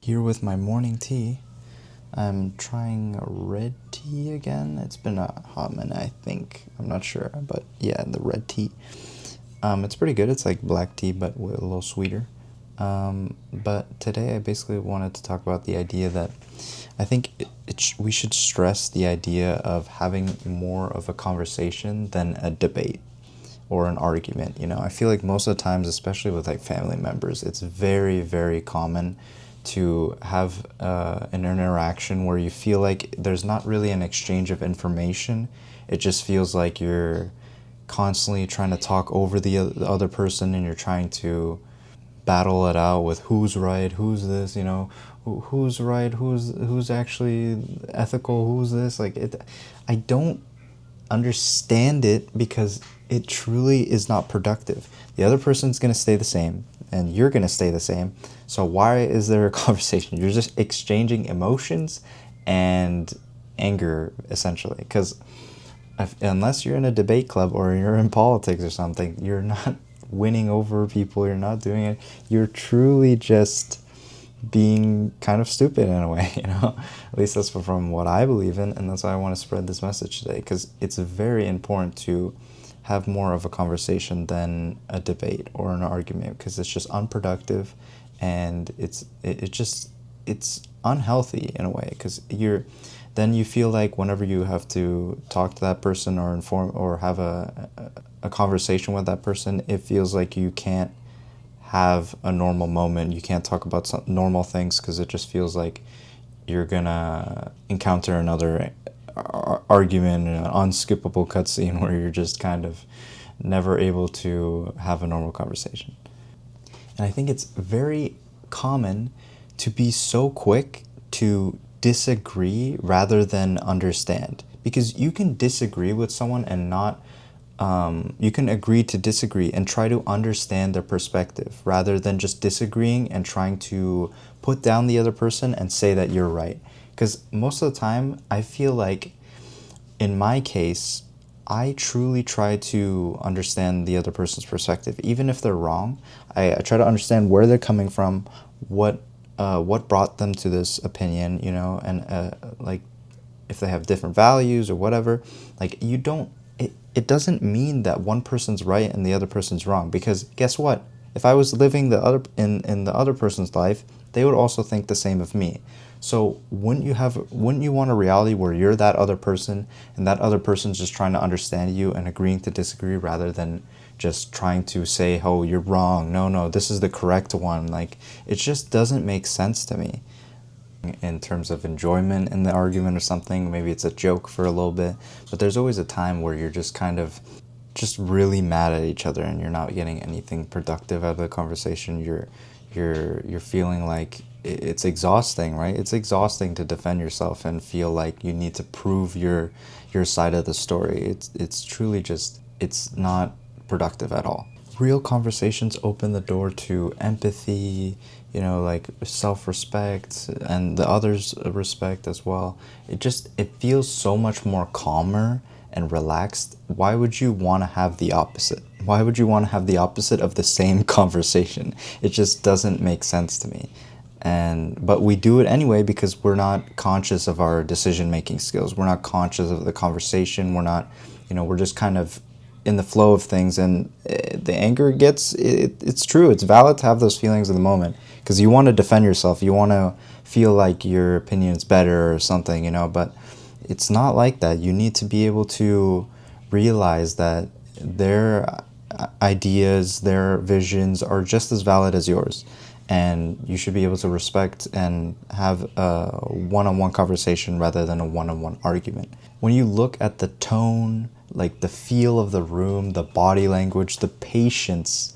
Here with my morning tea. I'm trying red tea again. It's been a hot minute, I think. I'm not sure, but yeah, the red tea. It's pretty good. It's like black tea, but a little sweeter. But today I basically wanted to talk about the idea that I think we should stress the idea of having more of a conversation than a debate or an argument. I feel like most of the times, especially with like family members, it's very, very common to have an interaction where you feel like there's not really an exchange of information. It just feels like you're constantly trying to talk over the other person, and you're trying to battle it out with who's right, who's this, who's right, who's actually ethical, who's this. Like it, I don't understand it because it truly is not productive. The other person's going to stay the same and you're going to stay the same. So why is there a conversation? You're just exchanging emotions and anger, essentially. Because unless you're in a debate club or you're in politics or something, you're not winning over people. You're not doing it. You're truly just being kind of stupid in a way. At least that's from what I believe in, and that's why I want to spread this message today, because it's very important to have more of a conversation than a debate or an argument, because it's just unproductive, and it's unhealthy in a way, because then you feel like whenever you have to talk to that person or inform or have a conversation with that person, it feels like you can't have a normal moment. You can't talk about some normal things because it just feels like you're gonna encounter another argument, an unskippable cutscene where you're just kind of never able to have a normal conversation. And I think it's very common to be so quick to disagree rather than understand. Because you can disagree with someone and not, you can agree to disagree and try to understand their perspective rather than just disagreeing and trying to put down the other person and say that you're right. Because most of the time, I feel like in my case, I truly try to understand the other person's perspective, even if they're wrong. I try to understand where they're coming from, what brought them to this opinion, and like if they have different values or whatever. Like you don't, it doesn't mean that one person's right and the other person's wrong, because guess what? If I was living in the other person's life, they would also think the same of me. So wouldn't you want a reality where you're that other person and that other person's just trying to understand you and agreeing to disagree rather than just trying to say, "Oh, you're wrong. No, this is the correct one." Like it just doesn't make sense to me. In terms of enjoyment in the argument or something, maybe it's a joke for a little bit, but there's always a time where you're just kind of just really mad at each other and you're not getting anything productive out of the conversation. You're feeling like it's exhausting, right? It's exhausting to defend yourself and feel like you need to prove your side of the story. It's truly just, it's not productive at all. Real conversations open the door to empathy, like self-respect and the others' respect as well. It feels so much more calmer and relaxed. Why would you want to have the opposite? Why would you want to have the opposite of the same conversation? It just doesn't make sense to me. But we do it anyway because we're not conscious of our decision making skills. We're not conscious of the conversation. We're not, we're just kind of in the flow of things, and the anger it's true, it's valid to have those feelings in the moment because you want to defend yourself, you want to feel like your opinion is better or something, but it's not like that. You need to be able to realize that their ideas, their visions are just as valid as yours, and you should be able to respect and have a one-on-one conversation rather than a one-on-one argument. When you look at the tone, like the feel of the room, the body language, the patience,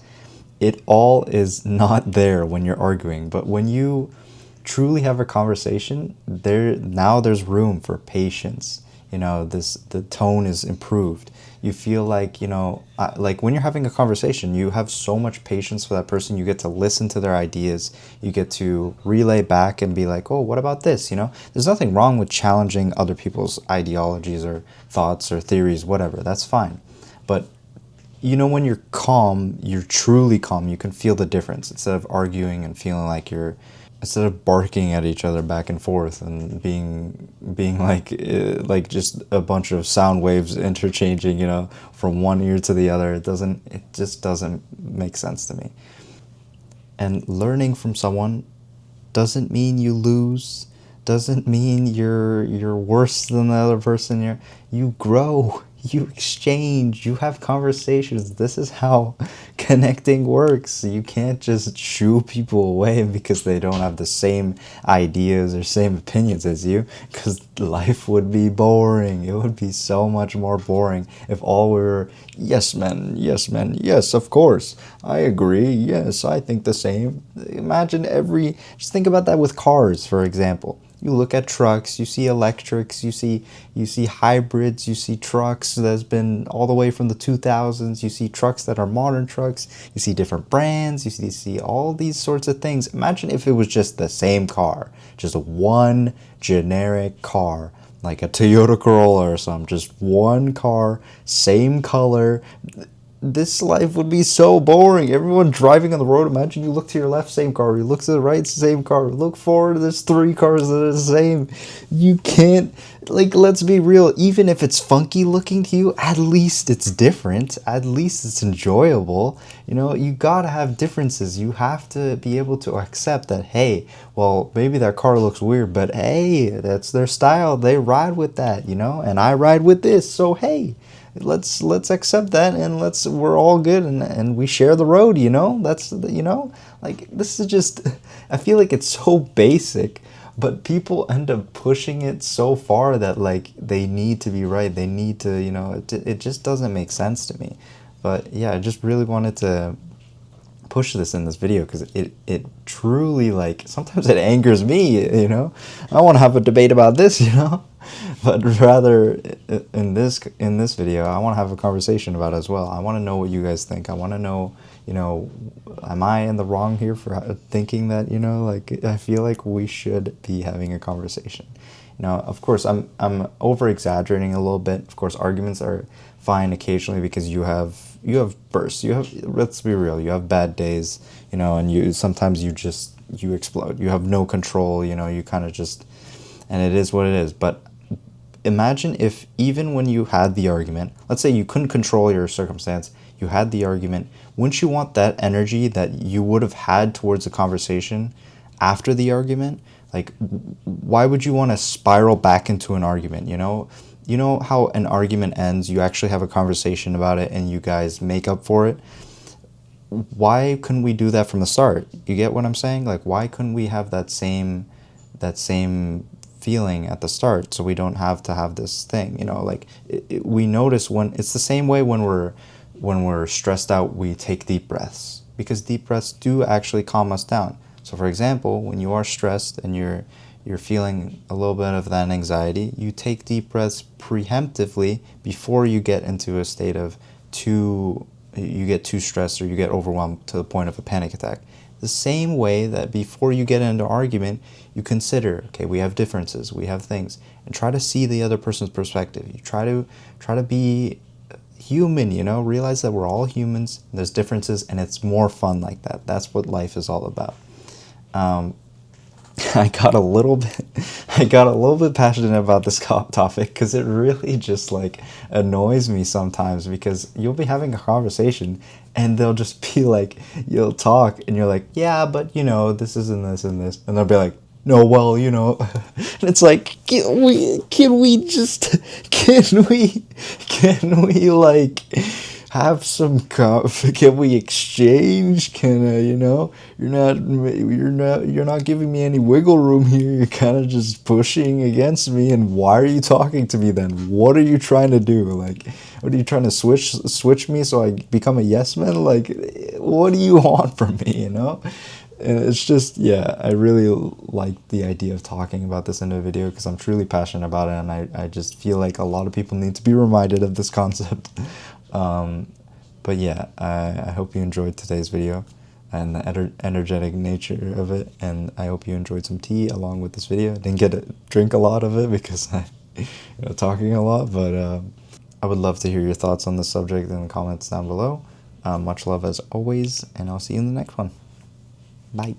it all is not there when you're arguing. But when you truly have a conversation, there's room for patience. The tone is improved. You feel like, like when you're having a conversation, you have so much patience for that person. You get to listen to their ideas. You get to relay back and be like, "Oh, what about this?" There's nothing wrong with challenging other people's ideologies or thoughts or theories, whatever. That's fine. But when you're calm, you're truly calm. You can feel the difference instead of arguing and feeling like you're instead of barking at each other back and forth and being like just a bunch of sound waves interchanging, from one ear to the other. It just doesn't make sense to me. And learning from someone doesn't mean you lose, doesn't mean you're worse than the other person. You grow, you exchange, you have conversations. This is how connecting works. You can't just shoo people away because they don't have the same ideas or same opinions as you, because life would be boring. It would be so much more boring if all we were yes men, yes men, yes, of course, I agree, yes, I think the same. Just think about that with cars, for example. You look at trucks, you see electrics, you see hybrids, you see trucks that's been all the way from the 2000s, you see trucks that are modern trucks, you see different brands, you see all these sorts of things. Imagine if it was just the same car, just one generic car, like a Toyota Corolla or something, just one car, same color. This life would be so boring. Everyone driving on the road, imagine you look to your left, same car. You look to the right, same car. Look forward, there's three cars that are the same. You can't, let's be real. Even if it's funky looking to you, at least it's different. At least it's enjoyable. You gotta have differences. You have to be able to accept that, hey, well, maybe that car looks weird, but hey, that's their style. They ride with that, and I ride with this. So, hey, let's accept that, and we're all good, and we share the road. That's this is just I feel like it's so basic, but people end up pushing it so far that they need to be right, they need to, it just doesn't make sense to me. But yeah, I just really wanted to push this in this video because it truly, sometimes it angers me. I want to have a debate about this, but rather in this video I want to have a conversation about it as well. I want to know what you guys think. I want to know, am I in the wrong here for thinking that, I feel like we should be having a conversation. Of course, I'm over exaggerating a little bit. Of course, arguments are fine occasionally because you have bursts. Let's be real, you have bad days, and sometimes you explode. You have no control, you kind of just, and it is what it is. But imagine if even when you had the argument, let's say you couldn't control your circumstance, you had the argument, wouldn't you want that energy that you would have had towards the conversation after the argument? Why would you want to spiral back into an argument? How an argument ends, you actually have a conversation about it and you guys make up for it. Why couldn't we do that from the start? You get what I'm saying? Why couldn't we have that same feeling at the start, so we don't have to have this thing? We notice when it's the same way when we're stressed out, we take deep breaths, because deep breaths do actually calm us down. So for example, when you are stressed and you're feeling a little bit of that anxiety, you take deep breaths preemptively before you get into a state of you get too stressed or you get overwhelmed to the point of a panic attack. The same way that before you get into an argument, you consider, okay, we have differences, we have things, and try to see the other person's perspective. You try to be human, realize that we're all humans, there's differences, and it's more fun like that. That's what life is all about. I got a little bit passionate about this topic because it really just annoys me sometimes, because you'll be having a conversation and they'll just be you'll talk and you're like, yeah, but this is and this and this, and they'll be like, no, well, and it's can we have some can we exchange? You're not giving me any wiggle room here. You're kind of just pushing against me. And why are you talking to me then? What are you trying to do? What are you trying to switch me so I become a yes man? What do you want from me? And it's just, yeah, I really like the idea of talking about this in a video because I'm truly passionate about it, and I just feel like a lot of people need to be reminded of this concept. But yeah, I hope you enjoyed today's video and the energetic nature of it, and I hope you enjoyed some tea along with this video. I didn't get to drink a lot of it because I'm talking a lot, but I would love to hear your thoughts on this subject in the comments down below. Much love as always, and I'll see you in the next one. Bye.